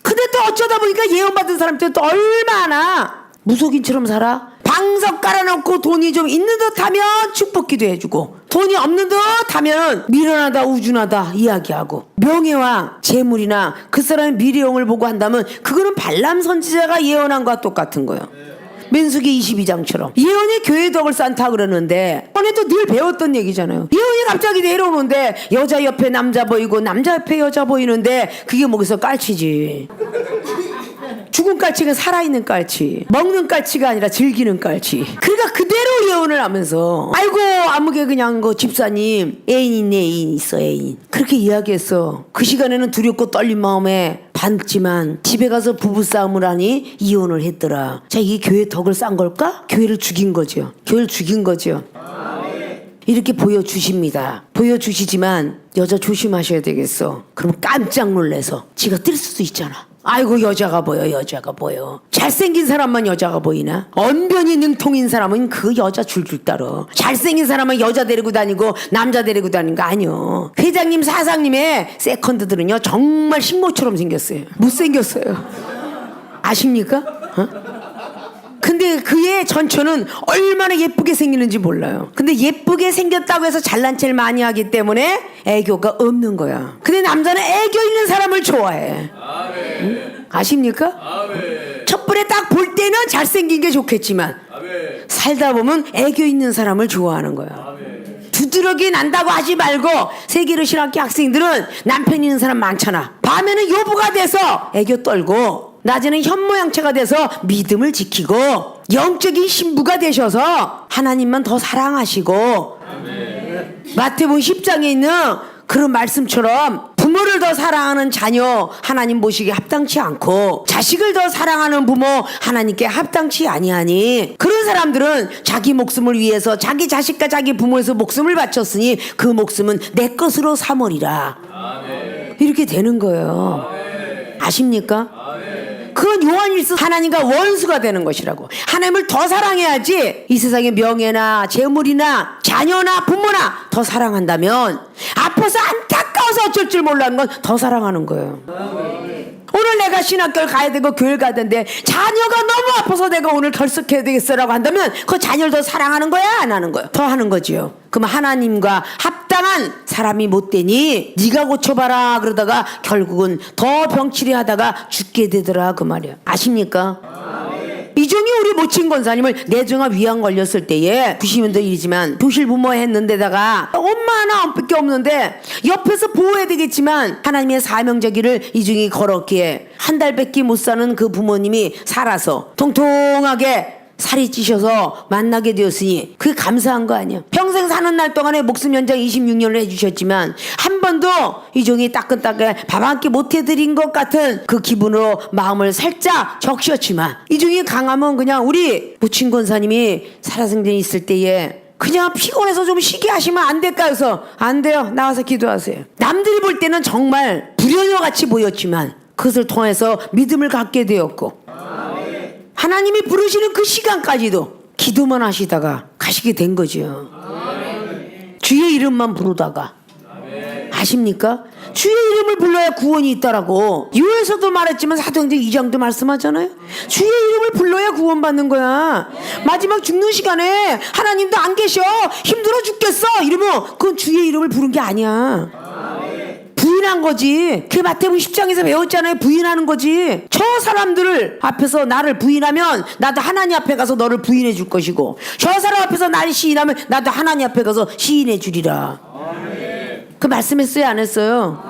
근데 또 어쩌다 보니까 예언 받은 사람들 또 얼마나 무속인처럼 살아? 방석 깔아놓고 돈이 좀 있는 듯 하면 축복기도 해주고 돈이 없는 듯 하면 미련하다 우준하다 이야기하고 명예와 재물이나 그 사람의 미래형을 보고 한다면 그거는 발람 선지자가 예언한 것과 똑같은 거예요. 민수기 22장처럼 예언이 교회 덕을 쌓다 그러는데 전에도 늘 배웠던 얘기잖아요. 예언이 갑자기 내려오는데 여자 옆에 남자 보이고 남자 옆에 여자 보이는데 그게 뭐겠어? 깔치지. 죽은 깔치가 살아있는 깔치, 먹는 깔치가 아니라 즐기는 깔치. 그러니까 그대로 예언을 하면서 아이고 아무개 그냥 그 집사님 애인 있네, 애인 있어, 애인 그렇게 이야기했어. 그 시간에는 두렵고 떨린 마음에 반지만 집에 가서 부부싸움을 하니 이혼을 했더라. 자, 이게 교회 덕을 쌓은 걸까? 교회를 죽인 거죠. 교회를 죽인 거죠. 이렇게 보여주십니다. 보여주시지만 여자 조심하셔야 되겠어. 그럼 깜짝 놀래서 지가 뜰 수도 있잖아. 아이고 여자가 보여, 여자가 보여. 잘생긴 사람만 여자가 보이나? 언변이 능통인 사람은 그 여자 줄줄 따라. 잘생긴 사람은 여자 데리고 다니고 남자 데리고 다니는 거 아니요. 회장님 사장님의 세컨드들은요 정말 식모처럼 생겼어요. 못생겼어요. 아십니까? 근데 그의 전처는 얼마나 예쁘게 생기는지 몰라요. 근데 예쁘게 생겼다고 해서 잘난 체를 많이 하기 때문에 애교가 없는 거야. 근데 남자는 애교 있는 사람을 좋아해. 응? 아십니까? 첫번에 딱 볼 때는 잘생긴 게 좋겠지만 살다 보면 애교 있는 사람을 좋아하는 거야. 두드러기 난다고 하지 말고 세계로 신학교 학생들은 남편 있는 사람 많잖아. 밤에는 요부가 돼서 애교 떨고 낮에는 현모양처가 돼서 믿음을 지키고 영적인 신부가 되셔서 하나님만 더 사랑하시고 마태복음 10장에 있는 그런 말씀처럼 부모를 더 사랑하는 자녀 하나님 보시기에 합당치 않고 자식을 더 사랑하는 부모 하나님께 합당치 아니하니 그런 사람들은 자기 목숨을 위해서 자기 자식과 자기 부모에서 목숨을 바쳤으니 그 목숨은 내 것으로 삼으리라. 이렇게 되는 거예요. 아십니까? 그건 요한일서 하나님과 원수가 되는 것이라고. 하나님을 더 사랑해야지 이 세상의 명예나 재물이나 자녀나 부모나 더 사랑한다면 아파서 안타까워서 어쩔 줄 몰라는 건 더 사랑하는 거예요. 오늘 내가 신학교를 가야 되고 교회를 가야 되는데 자녀가 너무 아파서 내가 오늘 결석해야 되겠어라고 한다면 그 자녀를 더 사랑하는 거야 안 하는 거야? 더 하는 거지요. 그럼 하나님과 합당한 사람이 못 되니 네가 고쳐봐라 그러다가 결국은 더 병치레 하다가 죽게 되더라 그 말이야. 아십니까? 이종이 우리 모친 권사님을 뇌종합 위암 걸렸을 때에 90년대 일이지만 교실 부모 했는데다가 엄마 하나밖에 없는데 옆에서 보호해야 되겠지만 하나님의 사명자기를 이중이 걸었기에 한 달밖에 못 사는 그 부모님이 살아서 통통하게 살이 찌셔서 만나게 되었으니 그게 감사한 거 아니야. 평생 사는 날 동안에 목숨 연장 26년을 해주셨지만 한 번도 이종이 따끈따끈 밥 한 끼 못 해드린 것 같은 그 기분으로 마음을 살짝 적셨지만 이종이 강하면 그냥 우리 모친 권사님이 살아생전에 있을 때에 그냥 피곤해서 좀 쉬게 하시면 안 될까 해서 안 돼요. 나와서 기도하세요. 남들이 볼 때는 정말 불효녀같이 보였지만 그것을 통해서 믿음을 갖게 되었고 하나님이 부르시는 그 시간까지도 기도만 하시다가 가시게 된 거죠. 주의 이름만 부르다가 아십니까? 주의 이름을 불러야 구원이 있다라고 요에서도 말했지만 사도행전 2장도 말씀하잖아요. 주의 이름을 불러야 구원받는 거야. 마지막 죽는 시간에 하나님도 안 계셔 힘들어 죽겠어 이러면 그건 주의 이름을 부른 게 아니야. 부인한 거지. 그 마태복음 10장에서 배웠잖아요. 부인하는 거지. 저 사람들을 앞에서 나를 부인하면 나도 하나님 앞에 가서 너를 부인해 줄 것이고 저 사람 앞에서 나를 시인하면 나도 하나님 앞에 가서 시인해 주리라. 그 말씀했어요 안 했어요?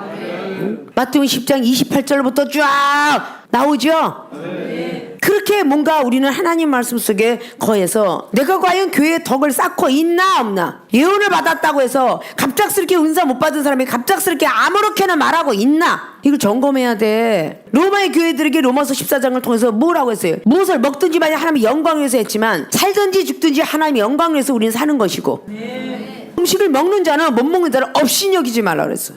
마태복음 10장 28절부터 쫙 나오죠. 그렇게 뭔가 우리는 하나님 말씀 속에 거해서 내가 과연 교회에 덕을 쌓고 있나 없나, 예언을 받았다고 해서 갑작스럽게 은사 못 받은 사람이 갑작스럽게 아무렇게나 말하고 있나, 이걸 점검해야 돼. 로마의 교회들에게 로마서 14장을 통해서 뭐라고 했어요? 무엇을 먹든지 만약 하나님의 영광을 위해서 했지만 살든지 죽든지 하나님의 영광을 위해서 우리는 사는 것이고 음식을 먹는 자는 못 먹는 자를 업신여기지 말라 그랬어.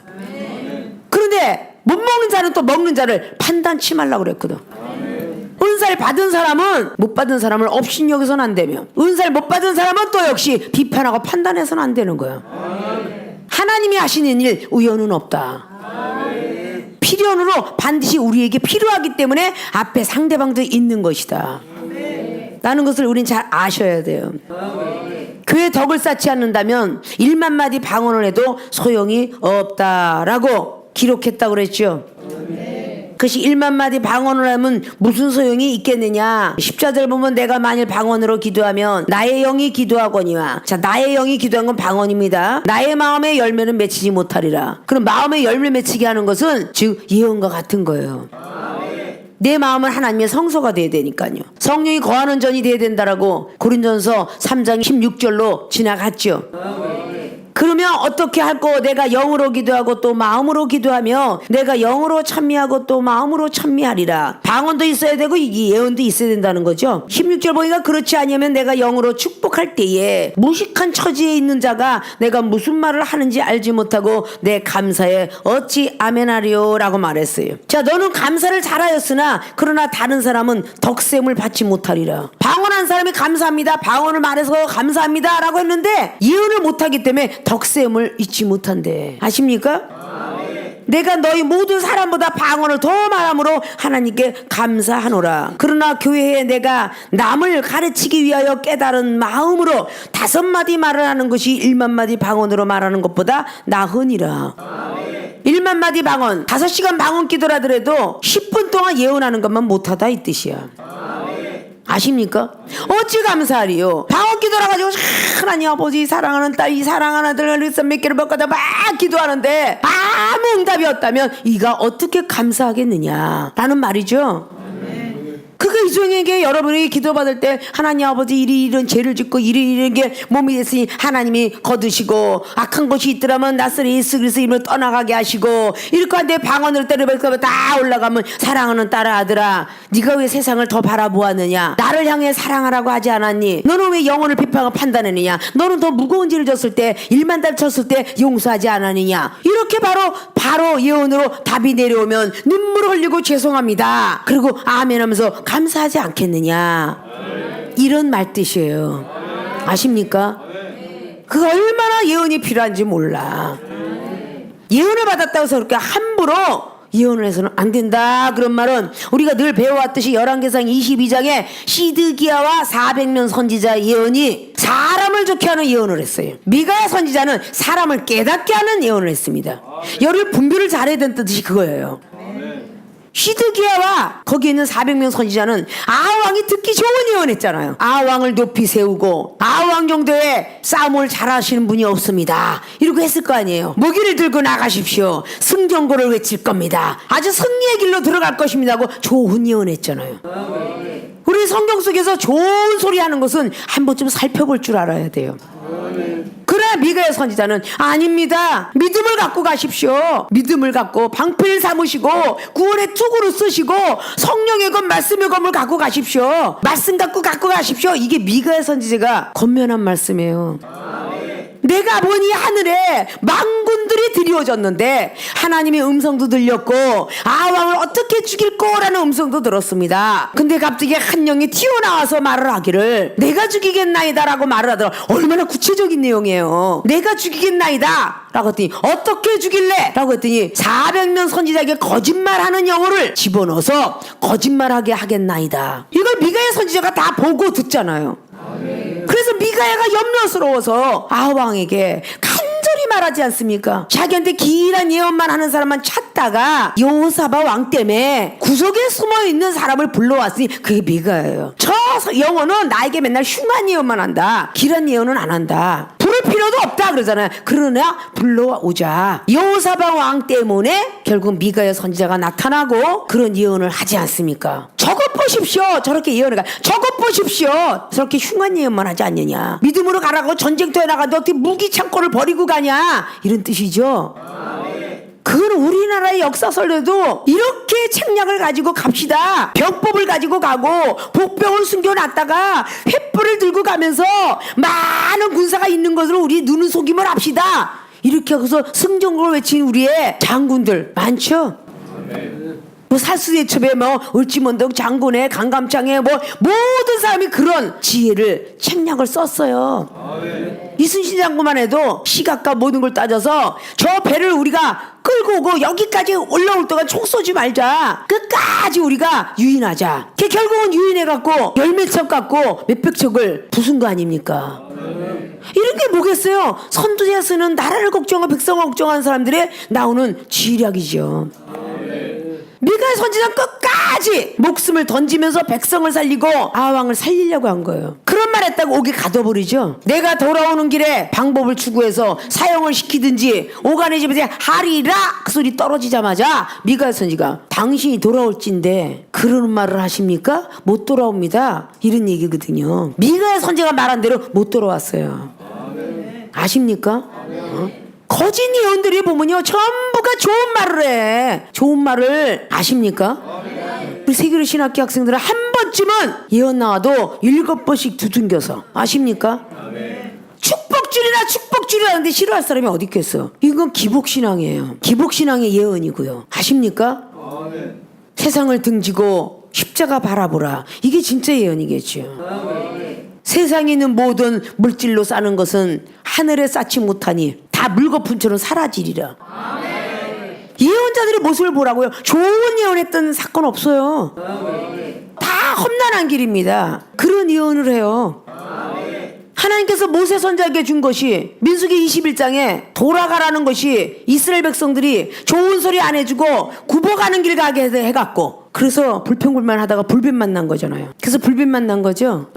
그런데 못 먹는 자는 또 먹는 자를 판단치 말라고 그랬거든. 은사를 받은 사람은 못 받은 사람을 업신여기서는 안 되며 은사를 못 받은 사람은 또 역시 비판하고 판단해서는 안 되는 거야. 하나님이 하시는 일 우연은 없다. 필연으로 반드시 우리에게 필요하기 때문에 앞에 상대방도 있는 것이다. 라는 것을 우린 잘 아셔야 돼요. 교회 덕을 쌓지 않는다면 1만 마디 방언을 해도 소용이 없다라고 기록했다고 그랬죠. 그것이 1만 마디 방언을 하면 무슨 소용이 있겠느냐. 10자들 보면 내가 만일 방언으로 기도하면 나의 영이 기도하거니와, 자, 나의 영이 기도한 건 방언입니다. 나의 마음의 열매는 맺히지 못하리라. 그럼 마음의 열매 맺히게 하는 것은 즉 예언과 같은 거예요. 내 마음은 하나님의 성소가 돼야 되니까요. 성령이 거하는 전이 돼야 된다라고 고린도전서 3장 16절로 지나갔죠. 그러면 어떻게 할 거? 내가 영으로 기도하고 또 마음으로 기도하며 내가 영으로 찬미하고 또 마음으로 찬미하리라. 방언도 있어야 되고 이 예언도 있어야 된다는 거죠. 16절 보니까 그렇지 않으면 내가 영으로 축복할 때에 무식한 처지에 있는 자가 내가 무슨 말을 하는지 알지 못하고 내 감사에 어찌 아멘하리요 라고 말했어요. 자, 너는 감사를 잘하였으나 그러나 다른 사람은 덕셈을 받지 못하리라. 방언한 사람이 감사합니다, 방언을 말해서 감사합니다 라고 했는데 예언을 못하기 때문에 덕셈을 잊지 못한대. 아십니까? 내가 너희 모든 사람보다 방언을 더 말함으로 하나님께 감사하노라. 그러나 교회에 내가 남을 가르치기 위하여 깨달은 마음으로 5마디 말을 하는 것이 1만 마디 방언으로 말하는 것보다 나으니라. 1만 마디 방언, 5시간 방언 기도를 하더라도 10분 동안 예언하는 것만 못하다 이 뜻이야. 아십니까? 어찌 감사하리요. 방언 기도를 가지고 하나님 아버지 사랑하는 딸, 이 사랑하는 아들 몇 개를 먹고다 막 기도하는데 아무 응답이 없다면 이가 어떻게 감사하겠느냐 라는 말이죠. 그가 이종에게 여러분이 기도받을 때 하나님 아버지 이런 죄를 짓고 이런 게 몸이 됐으니 하나님이 거두시고 악한 것이 있더라면 낯설이 예수 그리스도 이름을 떠나가게 하시고 이렇게 한데 방언을 때려박으면 다 올라가면 사랑하는 딸아 아들아 네가 왜 세상을 더 바라보았느냐. 나를 향해 사랑하라고 하지 않았니. 너는 왜 영혼을 비판하고 판단했느냐. 너는 더 무거운 죄를 졌을 때 1만 달 쳤을 때 용서하지 않았느냐. 이렇게 바로 예언으로 답이 내려오면 눈물을 흘리고 죄송합니다 그리고 아멘 하면서 감사하지 않겠느냐. 이런 말뜻이에요. 아십니까? 그 얼마나 예언이 필요한지 몰라. 예언을 받았다고 해서 그렇게 함부로 예언을 해서는 안 된다. 그런 말은 우리가 늘 배워왔듯이 열왕기상 22장에 시드기야와 400명 선지자 예언이 사람을 좋게 하는 예언을 했어요. 미가야 선지자는 사람을 깨닫게 하는 예언을 했습니다. 열을 분별을 잘해야 된다는 뜻이 그거예요. 시드기야와 거기 있는 400명 선지자는 아왕이 듣기 좋은 예언했잖아요. 아왕을 높이 세우고 아왕 정도의 싸움을 잘하시는 분이 없습니다. 이러고 했을 거 아니에요. 무기를 들고 나가십시오. 승전고를 외칠 겁니다. 아주 승리의 길로 들어갈 것입니다 하고 좋은 예언했잖아요. 우리 성경 속에서 좋은 소리 하는 것은 한 번쯤 살펴볼 줄 알아야 돼요. 그러나 미가야 선지자는 아닙니다. 믿음을 갖고 가십시오. 믿음을 갖고 방패를 삼으시고 구원의 투구를 쓰시고 성령의 검 말씀의 검을 갖고 가십시오. 말씀 갖고 가십시오. 이게 미가야 선지자가 권면한 말씀이에요. 내가 보니 하늘에 만군들이 드리워졌는데 하나님의 음성도 들렸고 아왕을 어떻게 죽일 거라는 음성도 들었습니다. 근데 갑자기 한 영이 튀어나와서 말을 하기를 내가 죽이겠나이다 라고 말을 하더라. 얼마나 구체적인 내용이에요. 내가 죽이겠나이다 라고 했더니 어떻게 죽일래? 라고 했더니 400명 선지자에게 거짓말하는 영어를 집어넣어서 거짓말하게 하겠나이다. 이걸 미가야 선지자가 다 보고 듣잖아요. 그래서 미가야가 염려스러워서 아왕에게 간절히 말하지 않습니까? 자기한테 길한 예언만 하는 사람만 찾다가 여호사밧 왕 때문에 구석에 숨어있는 사람을 불러왔으니 그게 미가야예요. 저 영어는 나에게 맨날 흉한 예언만 한다. 길한 예언은 안 한다. 부를 필요도 없다 그러잖아요. 그러나 불러오자. 여호사밧 왕 때문에 결국 미가야 선지자가 나타나고 그런 예언을 하지 않습니까? 저것 보십시오. 저렇게 예언을 저것 보십시오. 저렇게 흉한 예언만 하지 않느냐. 믿음으로 가라고 전쟁터에 나가도 어떻게 무기 창고를 버리고 가냐 이런 뜻이죠. 그건 우리나라의 역사설에도 이렇게 책략을 가지고 갑시다. 병법을 가지고 가고 복병을 숨겨놨다가 횃불을 들고 가면서 많은 군사가 있는 것으로 우리 눈을 속임을 합시다. 이렇게 하고서 승전국을 외친 우리의 장군들 많죠. 뭐 살수대첩에 뭐 을지문덕 장군의 강감창에 뭐 모든 사람이 그런 지혜를 책략을 썼어요. 이순신 장군만 해도 시각과 모든 걸 따져서 저 배를 우리가 끌고 오고 여기까지 올라올 동안 총 쏘지 말자. 끝까지 우리가 유인하자. 결국은 유인해갖고 열몇 척 갖고 몇백 척을 부순 거 아닙니까? 이런 게 뭐겠어요? 선두에 쓰는 나라를 걱정하고 백성을 걱정하는 사람들의 나오는 지략이죠. 미가야 선지자는 끝까지 목숨을 던지면서 백성을 살리고 아왕을 살리려고 한 거예요. 그런 말 했다고 옥에 가둬버리죠. 내가 돌아오는 길에 방법을 추구해서 사형을 시키든지 오간의 집에서 하리라 그 소리 떨어지자마자 미가야 선지가 당신이 돌아올진데 그런 말을 하십니까? 못 돌아옵니다. 이런 얘기거든요. 미가야 선지가 말한 대로 못 돌아왔어요. 아십니까? 거짓 예언들이 보면요 전부가 좋은 말을 해. 좋은 말을 아십니까? 우리 세계로 신학교 학생들은 한 번쯤은 예언 나와도 7번씩 두둥겨서 아십니까? 축복줄이라는데 싫어할 사람이 어디 있겠어. 이건 기복신앙이에요. 기복신앙의 예언이고요. 아십니까? 세상을 등지고 십자가 바라보라. 이게 진짜 예언이겠죠. 세상에 있는 모든 물질로 싸는 것은 하늘에 쌓지 못하니 다 물거품처럼 사라지리라. 예언자들의 모습을 보라고요. 좋은 예언했던 사건 없어요. 다 험난한 길입니다. 그런 예언을 해요. 하나님께서 모세 선지자에게 준 것이 민수기 21장에 돌아가라는 것이 이스라엘 백성들이 좋은 소리 안 해주고 굽어가는 길 가게 해갖고 그래서 불평불만 하다가 불뱀 만난 거잖아요. 그래서 불뱀 만난 거죠.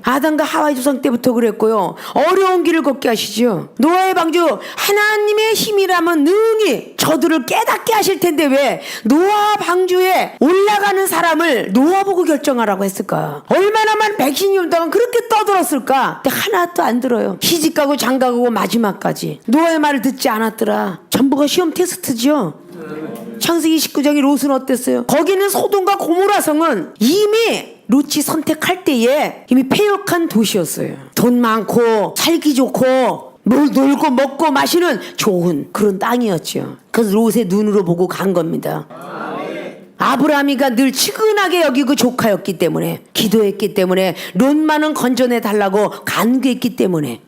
아담과 하와의 조상 때부터 그랬고요. 어려운 길을 걷게 하시죠. 노아의 방주 하나님의 힘이라면 능히 저들을 깨닫게 하실 텐데 왜 노아 방주에 올라가는 사람을 노아 보고 결정하라고 했을까? 얼마나만 110년 동안 그렇게 떠들었을까? 근데 하나도 안 들어요. 시집가고 장가가고 마지막까지 노아의 말을 듣지 않았더라. 전부가 시험 테스트죠. 창세기 19장의 롯은 어땠어요? 거기는 소돔과 고모라 성은 이미 롯이 선택할 때에 이미 폐역한 도시였어요. 돈 많고 살기 좋고 뭘 놀고 먹고 마시는 좋은 그런 땅이었죠. 그래서 롯의 눈으로 보고 간 겁니다. 아브라함이가 늘 측은하게 여기고 조카였기 때문에 기도했기 때문에 롯만은 건져내 달라고 간구했기 때문에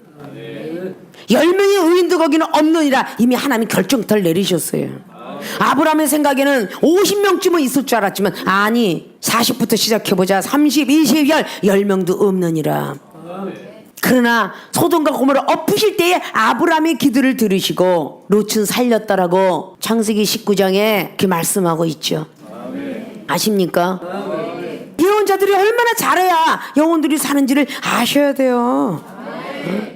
10명의 의인도 거기는 없느니라 이미 하나님 결정타를 내리셨어요. 아브라함의 생각에는 50명쯤은 있을 줄 알았지만 아니 40부터 시작해보자 30, 20, 10명도 없느니라. 그러나 소돔과 고모라 엎으실 때에 아브라함의 기도를 들으시고 롯은 살렸다라고 창세기 19장에 이렇게 말씀하고 있죠. 아십니까? 예언자들이 얼마나 잘해야 영혼들이 사는지를 아셔야 돼요.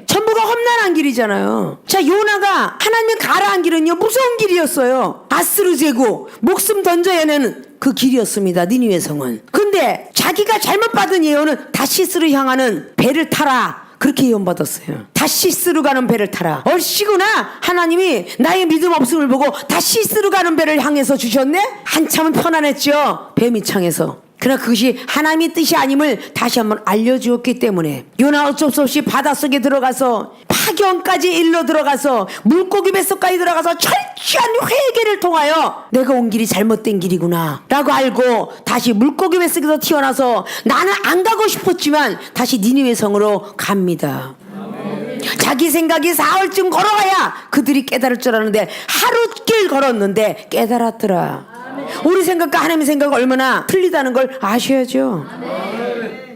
전부가 험난한 길이잖아요. 자, 요나가 하나님이 가라 한 길은요, 무서운 길이었어요. 아스루 제국, 목숨 던져야 하는 그 길이었습니다. 니느웨 성은. 근데 자기가 잘못 받은 예언은 다시스로 향하는 배를 타라, 그렇게 예언받았어요. 다시스로 가는 배를 타라. 얼씨구나, 하나님이 나의 믿음 없음을 보고 다시스로 가는 배를 향해서 주셨네. 한참은 편안했죠, 배 밑창에서. 그러나 그것이 하나님의 뜻이 아님을 다시 한번 알려주었기 때문에 요나 어쩔 수 없이 바닷속에 들어가서 파견까지 일러 들어가서 물고기 뱃속까지 들어가서 철저한 회개를 통하여 내가 온 길이 잘못된 길이구나 라고 알고 다시 물고기 뱃속에서 튀어나서 나는 안 가고 싶었지만 다시 니느웨 성으로 갑니다. 자기 생각이 사흘쯤 걸어가야 그들이 깨달을 줄 알았는데 하루 길 걸었는데 깨달았더라. 우리 생각과 하나님의 생각이 얼마나 틀리다는 걸 아셔야죠.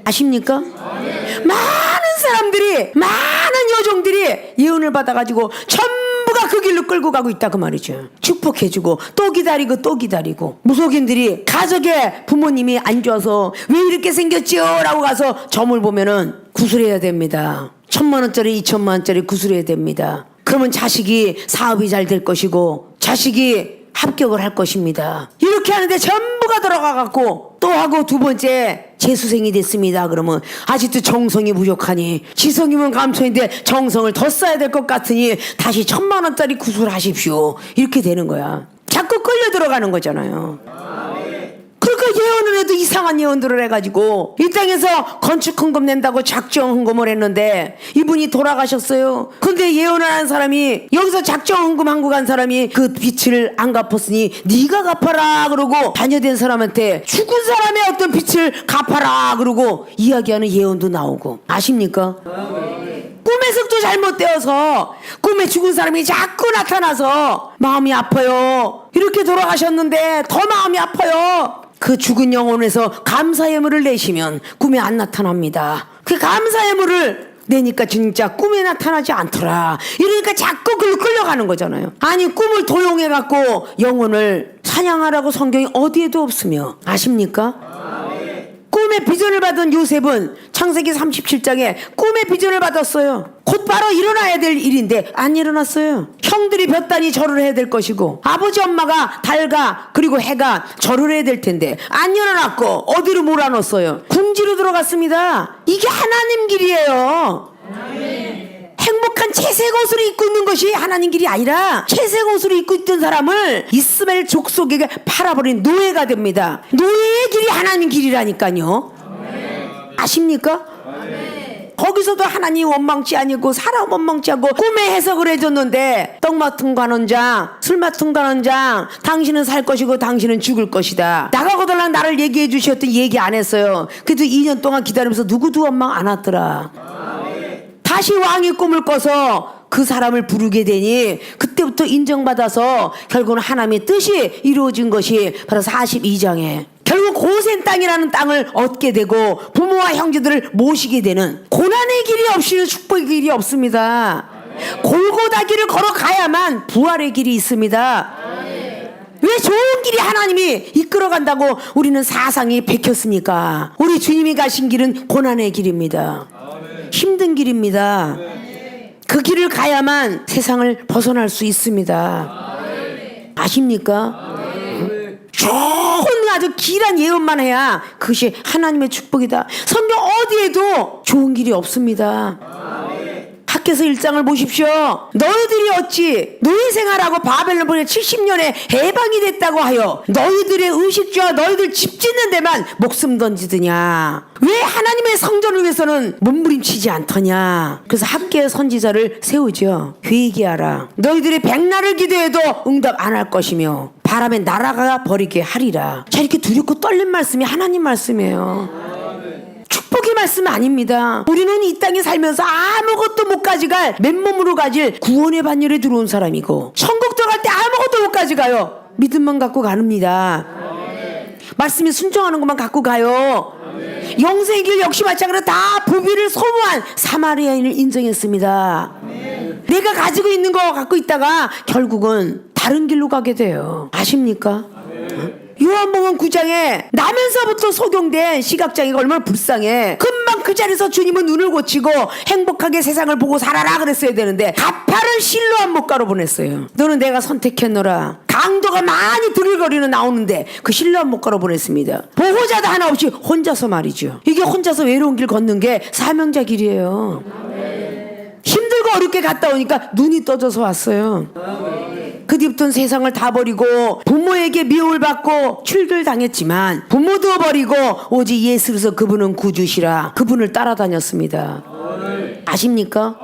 아십니까? 많은 사람들이, 많은 여종들이 예언을 받아가지고 전부가 그 길로 끌고 가고 있다 그 말이죠. 축복해주고 또 기다리고 또 기다리고, 무속인들이 가족의 부모님이 안 좋아서 왜 이렇게 생겼지요? 라고 가서 점을 보면은 구술해야 됩니다. 1,000만원짜리 2,000만원짜리 구술해야 됩니다. 그러면 자식이 사업이 잘 될 것이고 자식이 합격을 할 것입니다. 이렇게 하는데 전부가 들어가갖고 또 하고 두 번째 재수생이 됐습니다. 그러면 아직도 정성이 부족하니, 지성이면 감천인데 정성을 더 써야 될 것 같으니 다시 1,000만원짜리 구술하십시오. 이렇게 되는 거야. 자꾸 끌려 들어가는 거잖아요. 그러니까 예언을 해도 이상한 예언들을 해가지고 이 땅에서 건축 헌금 낸다고 작정 헌금을 했는데 이분이 돌아가셨어요. 근데 예언을 한 사람이 여기서 작정 헌금 한거 간 사람이 그 빚을 안 갚았으니 네가 갚아라 그러고 자녀된 사람한테 죽은 사람의 어떤 빚을 갚아라 그러고 이야기하는 예언도 나오고, 아십니까? 꿈에서 또 잘못되어서 꿈에 죽은 사람이 자꾸 나타나서 마음이 아파요. 이렇게 돌아가셨는데 더 마음이 아파요. 그 죽은 영혼에서 감사의 물을 내시면 꿈에 안 나타납니다. 그 감사의 물을 내니까 진짜 꿈에 나타나지 않더라. 이러니까 자꾸 그걸 끌려가는 거잖아요. 아니, 꿈을 도용해갖고 영혼을 사냥하라고 성경이 어디에도 없으며, 아십니까? 꿈에 비전을 받은 요셉은 창세기 37장에 꿈에 비전을 받았어요. 곧바로 일어나야 될 일인데 안 일어났어요. 형들이 몇 단이 절을 해야 될 것이고 아버지 엄마가 달과 그리고 해가 절을 해야 될 텐데 안 일어났고 어디로 몰아넣었어요? 궁지로 들어갔습니다. 이게 하나님 길이에요. 행복한 채색 옷을 입고 있는 것이 하나님 길이 아니라 채색 옷을 입고 있던 사람을 이스마엘 족속에게 팔아버린 노예가 됩니다. 노예의 길이 하나님 길이라니까요. 아십니까? 거기서도 하나님 원망치 아니고 사람 원망치 않고 꿈에 해석을 해줬는데, 떡 맡은 관원장, 술 맡은 관원장, 당신은 살 것이고 당신은 죽을 것이다. 나가고달랑 나를 얘기해 주셨더니 얘기 안 했어요. 그래도 2년 동안 기다리면서 누구도 원망 안 왔더라. 다시 왕의 꿈을 꿔서 그 사람을 부르게 되니 그때부터 인정받아서 결국은 하나님의 뜻이 이루어진 것이 바로 42장에 결국 고센 땅이라는 땅을 얻게 되고 부모와 형제들을 모시게 되는, 고난의 길이 없이는 축복의 길이 없습니다. 골고다 길을 걸어가야만 부활의 길이 있습니다. 왜 좋은 길이 하나님이 이끌어간다고 우리는 사상이 베꼈습니까? 우리 주님이 가신 길은 고난의 길입니다. 힘든 길입니다. 그 길을 가야만 세상을 벗어날 수 있습니다. 아십니까? 좋은 아주 길한 예언만 해야 그것이 하나님의 축복이다. 성경 어디에도 좋은 길이 없습니다. 학개서 1장을 보십시오. 너희들이 어찌 노예 생활하고 바벨론 보내 70년에 해방이 됐다고 하여 너희들의 의식주와 너희들 집 짓는 데만 목숨 던지느냐? 왜 하나님의 성전을 위해서는 몸부림치지 않더냐? 그래서 학개 선지자를 세우죠. 회개하라. 너희들이 백날을 기도해도 응답 안 할 것이며 바람에 날아가 버리게 하리라. 자, 이렇게 두렵고 떨린 말씀이 하나님 말씀이에요. 축복의 말씀 아닙니다. 우리는 이 땅에 살면서 아무것도 못 가져갈, 맨몸으로 가질 구원의 반열에 들어온 사람이고, 천국 들어갈 때 아무것도 못 가져가요. 믿음만 갖고 가는니다. 말씀에 순종하는 것만 갖고 가요. 영생의 길 역시 마찬가지로 다 부비를 소모한 사마리아인을 인정했습니다. 내가 가지고 있는 거 갖고 있다가 결국은 다른 길로 가게 돼요. 아십니까? 요한복음 9장에 나면서부터 소경된 시각장애가 얼마나 불쌍해. 금방 그 자리에서 주님은 눈을 고치고 행복하게 세상을 보고 살아라 그랬어야 되는데 가파른 실로암 목가로 보냈어요. 너는 내가 선택했노라. 강도가 많이 드릴거리는 나오는데 그 실로암 목가로 보냈습니다. 보호자도 하나 없이 혼자서 말이죠. 이게 혼자서 외로운 길 걷는 게 사명자 길이에요. 힘들고 어렵게 갔다 오니까 눈이 떠져서 왔어요. 그 뒤부터는 세상을 다 버리고 부모에게 미움을 받고 출결당했지만 부모도 버리고 오직 예수로서 그분은 구주시라 그분을 따라다녔습니다. 아십니까?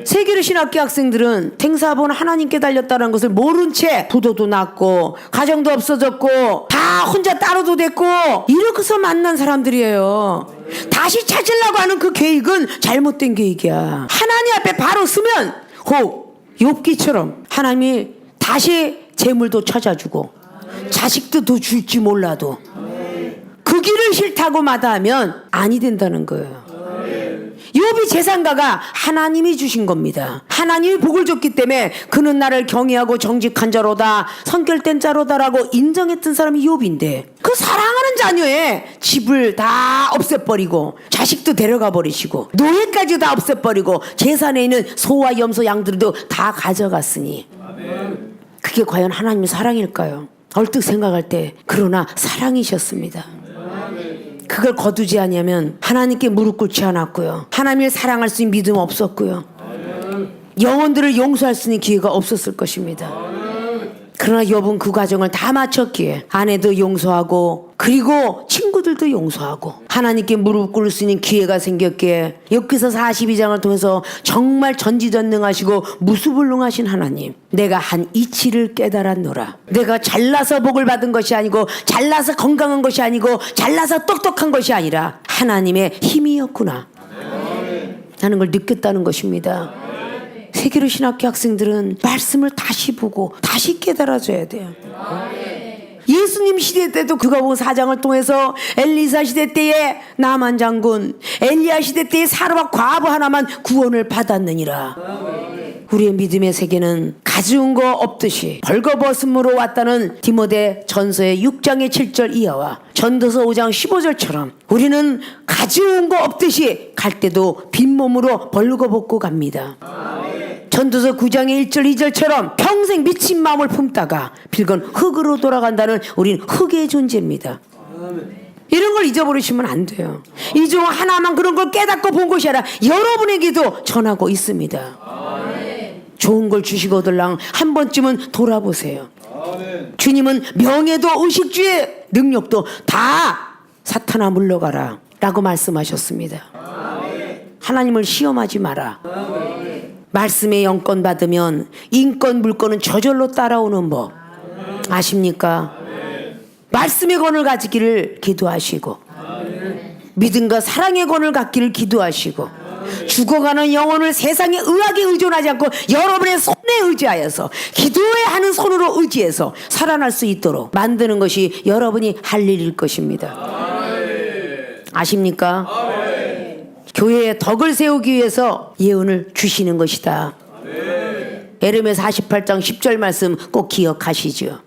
세계로 신학교 학생들은 탱사본 하나님께 달렸다는 것을 모른 채 부도도 났고 가정도 없어졌고 다 혼자 따로도 됐고 이렇게서 만난 사람들이에요. 다시 찾으려고 하는 그 계획은 잘못된 계획이야. 하나님 앞에 바로 서면 욥기처럼 하나님이 다시 재물도 찾아주고 자식도 더 줄지 몰라도 그 길을 싫다고 마다하면 아니 된다는 거예요. 욥이 재산가가 하나님이 주신 겁니다. 하나님이 복을 줬기 때문에 그는 나를 경외하고 정직한 자로다 선결된 자로다라고 인정했던 사람이 욥인데 그 사랑하는 자녀의 집을 다 없애버리고 자식도 데려가 버리시고 노예까지 다 없애버리고 재산에 있는 소와 염소 양들도 다 가져갔으니 그게 과연 하나님의 사랑일까요? 얼뜻 생각할 때 그러나 사랑이셨습니다. 그걸 거두지 않으면 하나님께 무릎 꿇지 않았고요. 하나님을 사랑할 수 있는 믿음 없었고요. 영혼들을 용서할 수 있는 기회가 없었을 것입니다. 그러나 욥은 그 과정을 다 마쳤기에 아내도 용서하고 그리고 친구들도 용서하고 하나님께 무릎 꿇을 수 있는 기회가 생겼기에 욥기서 42장을 통해서 정말 전지전능하시고 무수불능하신 하나님, 내가 한 이치를 깨달았노라. 내가 잘나서 복을 받은 것이 아니고 잘나서 건강한 것이 아니고 잘나서 똑똑한 것이 아니라 하나님의 힘이었구나 하는 걸 느꼈다는 것입니다. 세계로 신학교 학생들은 말씀을 다시 보고 다시 깨달아줘야 돼요. 예수님 시대 때도 그가 4장을 통해서 엘리사 시대 때에 나만 장군, 엘리야 시대 때에 사르밧 과부 하나만 구원을 받았느니라. 우리의 믿음의 세계는 가져온 거 없듯이 벌거벗음으로 왔다는 디모데 전서의 6장의 7절 이하와 전도서 5장 15절처럼 우리는 가져온 거 없듯이 갈 때도 빈몸으로 벌거벗고 갑니다. 전도서 9장의 1절 2절처럼 평생 미친 마음을 품다가 빌건 흙으로 돌아간다는 우린 흙의 존재입니다. 이런 걸 잊어버리시면 안 돼요. 이 중 하나만 그런 걸 깨닫고 본 것이 아니라 여러분에게도 전하고 있습니다. 좋은 걸 주시거들랑 한 번쯤은 돌아보세요. 주님은 명예도 의식주의 능력도 다 사탄아 물러가라 라고 말씀하셨습니다. 하나님을 시험하지 마라. 말씀의 영권 받으면 인권 물권은 저절로 따라오는 법 아십니까? 말씀의 권을 가지기를 기도하시고 믿음과 사랑의 권을 갖기를 기도하시고 죽어가는 영혼을 세상의 의학에 의존하지 않고 여러분의 손에 의지하여서 기도에 하는 손으로 의지해서 살아날 수 있도록 만드는 것이 여러분이 할 일일 것입니다. 아십니까? 교회의 덕을 세우기 위해서 예언을 주시는 것이다. 에르미야 48장 10절 말씀 꼭 기억하시죠.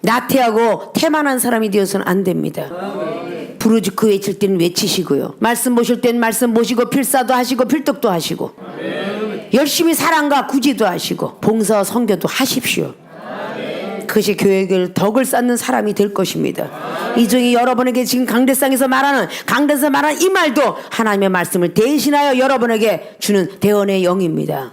나태하고 태만한 사람이 되어서는 안 됩니다. 부르짖고 외칠 때는 외치시고요. 말씀 보실 때는 말씀 보시고 필사도 하시고 필독도 하시고 열심히 사랑과 구제도 하시고 봉사와 선교도 하십시오. 그것이 교회의 덕을 쌓는 사람이 될 것입니다. 이 중에 여러분에게 지금 강대상에서 말하는 이 말도 하나님의 말씀을 대신하여 여러분에게 주는 대언의 영입니다.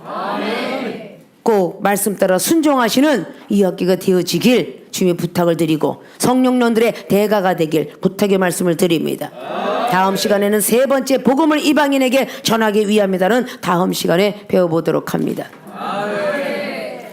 꼭 말씀 따라 순종하시는 이 학기가 되어지길 주님의 부탁을 드리고 성령님들의 대가가 되길 부탁의 말씀을 드립니다. 다음 시간에는 세 번째 복음을 이방인에게 전하기 위함이다는 다음 시간에 배워보도록 합니다.